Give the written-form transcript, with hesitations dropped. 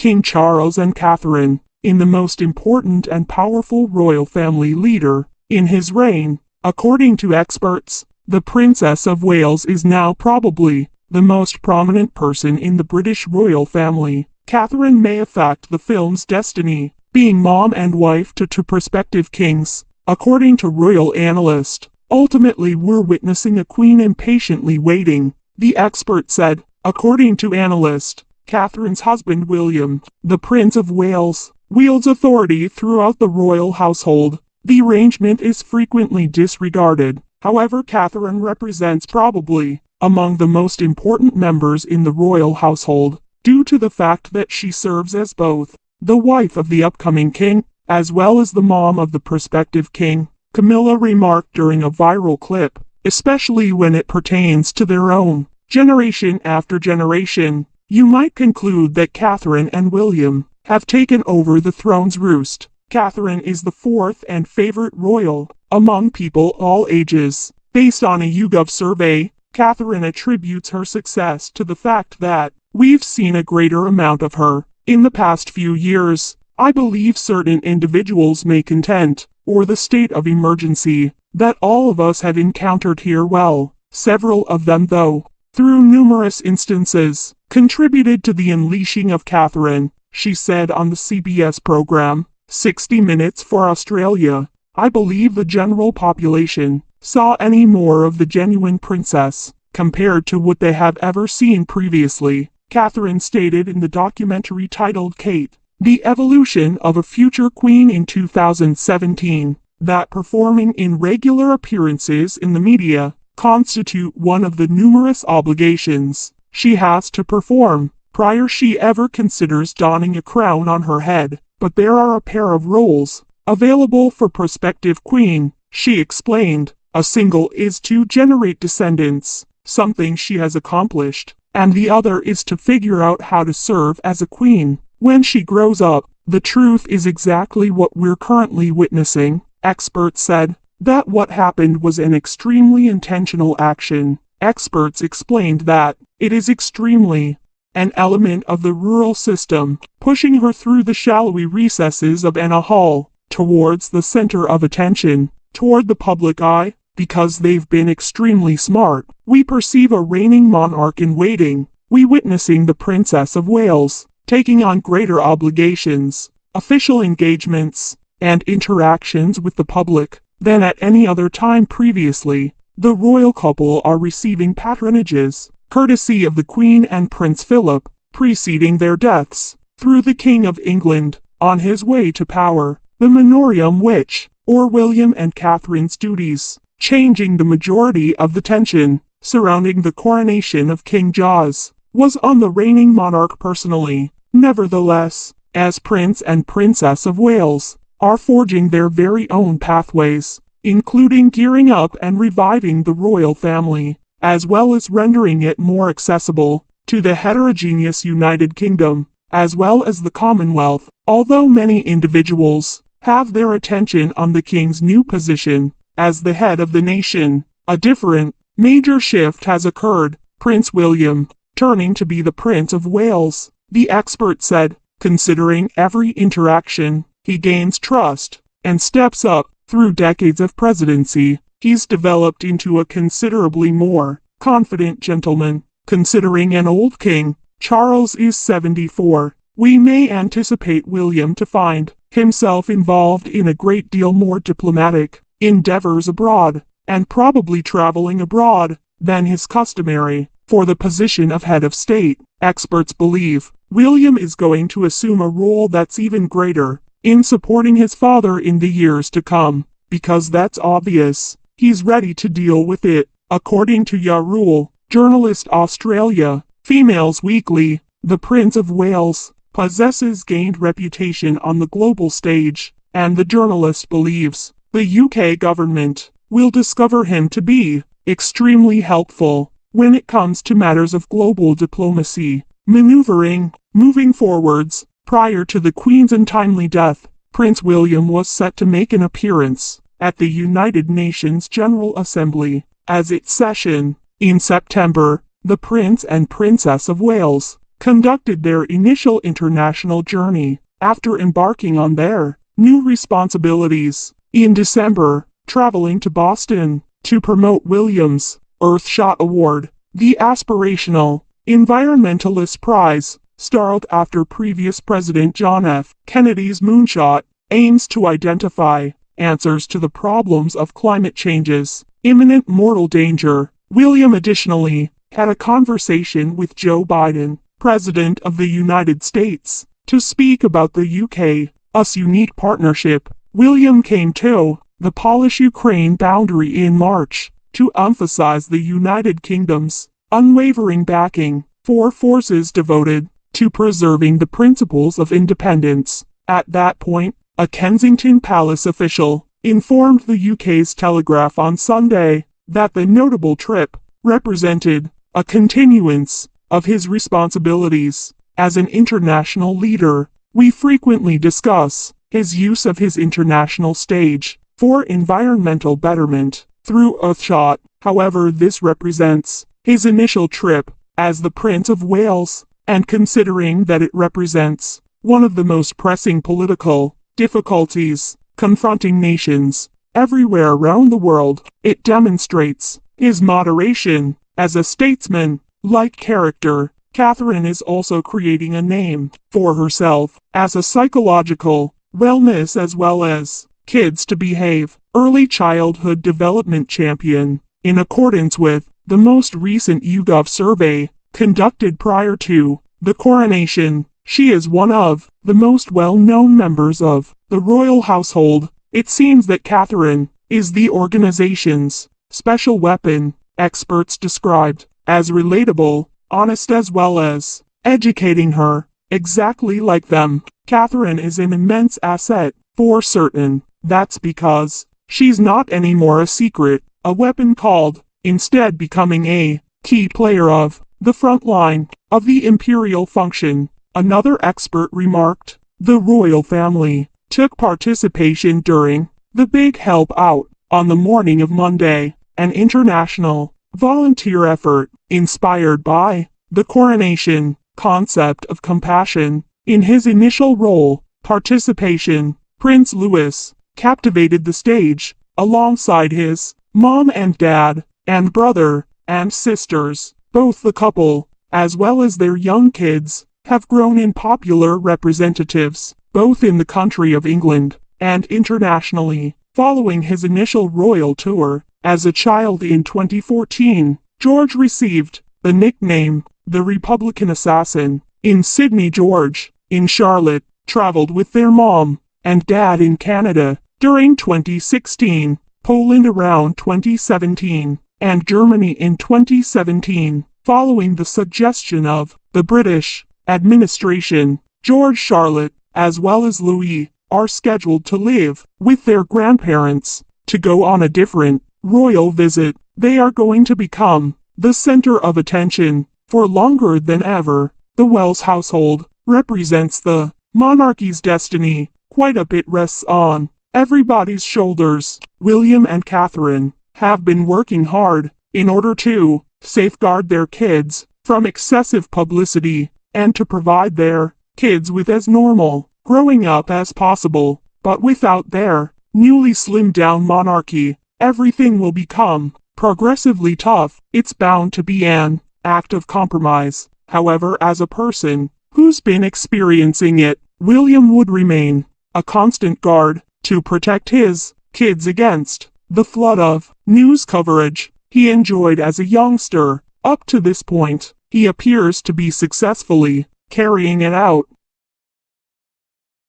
King Charles and Catherine, in the most important and powerful royal family leader in his reign. According to experts, the Princess of Wales is now probably the most prominent person in the British royal family. Catherine may affect the film's destiny, being mom and wife to two prospective kings. According to royal analyst, ultimately we're witnessing a queen impatiently waiting, the expert said. According to analyst, Catherine's husband William, the Prince of Wales, wields authority throughout the royal household. The arrangement is frequently disregarded. However, Catherine represents probably among the most important members in the royal household, due to the fact that she serves as both the wife of the upcoming king, as well as the mom of the prospective king, Camilla remarked during a viral clip, especially when it pertains to their own generation after generation. You might conclude that Catherine and William have taken over the throne's roost. Catherine is the fourth and favorite royal among people all ages. Based on a YouGov survey, Catherine attributes her success to the fact that we've seen a greater amount of her in the past few years. I believe certain individuals may contend, or the state of emergency, that all of us have encountered here. Well, several of them though, through numerous instances, contributed to the unleashing of Catherine, she said on the CBS program, 60 Minutes for Australia. I believe the general population saw any more of the genuine princess, compared to what they have ever seen previously, Catherine stated in the documentary titled Kate, The Evolution of a Future Queen in 2017, that performing in regular appearances in the media constitute one of the numerous obligations she has to perform prior she ever considers donning a crown on her head. But there are a pair of roles available for prospective queen, she explained. A single is to generate descendants, something she has accomplished, and the other is to figure out how to serve as a queen when she grows up. The truth is exactly what we're currently witnessing, experts said, that what happened was an extremely intentional action. Experts explained that it is extremely an element of the rural system, pushing her through the shallowy recesses of Anna Hall, towards the center of attention, toward the public eye, because they've been extremely smart. We perceive a reigning monarch in waiting, we witnessing the Princess of Wales, taking on greater obligations, official engagements, and interactions with the public, than at any other time previously. The royal couple are receiving patronages, courtesy of the Queen and Prince Philip, preceding their deaths, through the King of England, on his way to power, the Manorium which, or William and Catherine's duties, changing the majority of the tension surrounding the coronation of King Jaws, was on the reigning monarch personally. Nevertheless, as Prince and Princess of Wales are forging their very own pathways, including gearing up and reviving the royal family, as well as rendering it more accessible to the heterogeneous United Kingdom, as well as the Commonwealth. Although many individuals have their attention on the king's new position as the head of the nation, a different, major shift has occurred. Prince William, turning to be the Prince of Wales, the expert said, considering every interaction, he gains trust and steps up. Through decades of presidency, he's developed into a considerably more confident gentleman. Considering an old king, Charles is 74, we may anticipate William to find himself involved in a great deal more diplomatic endeavors abroad, and probably traveling abroad, than his customary for the position of head of state. Experts believe William is going to assume a role that's even greater in supporting his father in the years to come, because that's obvious. He's ready to deal with it. According to Yarul, journalist Australia, Females Weekly, the Prince of Wales possesses gained reputation on the global stage, and the journalist believes the UK government will discover him to be extremely helpful when it comes to matters of global diplomacy, maneuvering, moving forwards. Prior to the Queen's untimely death, Prince William was set to make an appearance at the United Nations General Assembly as its session in September. The Prince and Princess of Wales conducted their initial international journey after embarking on their new responsibilities. In December, traveling to Boston to promote William's Earthshot Award, the aspirational environmentalist prize, styled after previous President John F. Kennedy's moonshot, aims to identify answers to the problems of climate change's imminent mortal danger. William additionally had a conversation with Joe Biden, President of the United States, to speak about the UK-US unique partnership. William came to the Polish-Ukraine boundary in March to emphasize the United Kingdom's unwavering backing for forces devoted to preserving the principles of independence. At that point, a Kensington Palace official informed the UK's Telegraph on Sunday that the notable trip represented a continuance of his responsibilities as an international leader. We frequently discuss his use of his international stage for environmental betterment through Earthshot. However, this represents his initial trip as the Prince of Wales, and considering that it represents one of the most pressing political difficulties confronting nations everywhere around the world, it demonstrates his moderation as a statesman-like character. Catherine is also creating a name for herself as a psychological wellness as well as kids to behave early childhood development champion. In accordance with the most recent YouGov survey conducted prior to the coronation, she is one of the most well-known members of the royal household. It seems that Catherine is the organization's special weapon. Experts described as relatable, honest as well as educating her. Exactly like them, Catherine is an immense asset, for certain. That's because she's not anymore a secret, a weapon called, instead becoming a key player of the front line of the imperial function. Another expert remarked, the royal family took participation during the Big Help Out on the morning of Monday, an international volunteer effort inspired by the coronation concept of compassion. In his initial role, participation, Prince Louis captivated the stage alongside his mom and dad, and brother and sisters. Both the couple, as well as their young kids, have grown in popular representatives, both in the country of England and internationally. Following his initial royal tour, as a child in 2014, George received the nickname, the Republican Assassin. In Sydney, George, in Charlotte, traveled with their mom and dad in Canada during 2016, Poland around 2017, and Germany in 2017. Following the suggestion of the British administration, George, Charlotte, as well as Louis, are scheduled to live with their grandparents to go on a different royal visit. They are going to become the center of attention for longer than ever. The Wells household represents the monarchy's destiny. Quite a bit rests on everybody's shoulders. William and Catherine have been working hard in order to safeguard their kids from excessive publicity and to provide their kids with as normal growing up as possible. But without their newly slimmed down monarchy, everything will become progressively tough. It's bound to be an act of compromise. However, as a person who's been experiencing it, William would remain a constant guard to protect his kids against the flood of news coverage he enjoyed as a youngster. Up to this point, he appears to be successfully carrying it out.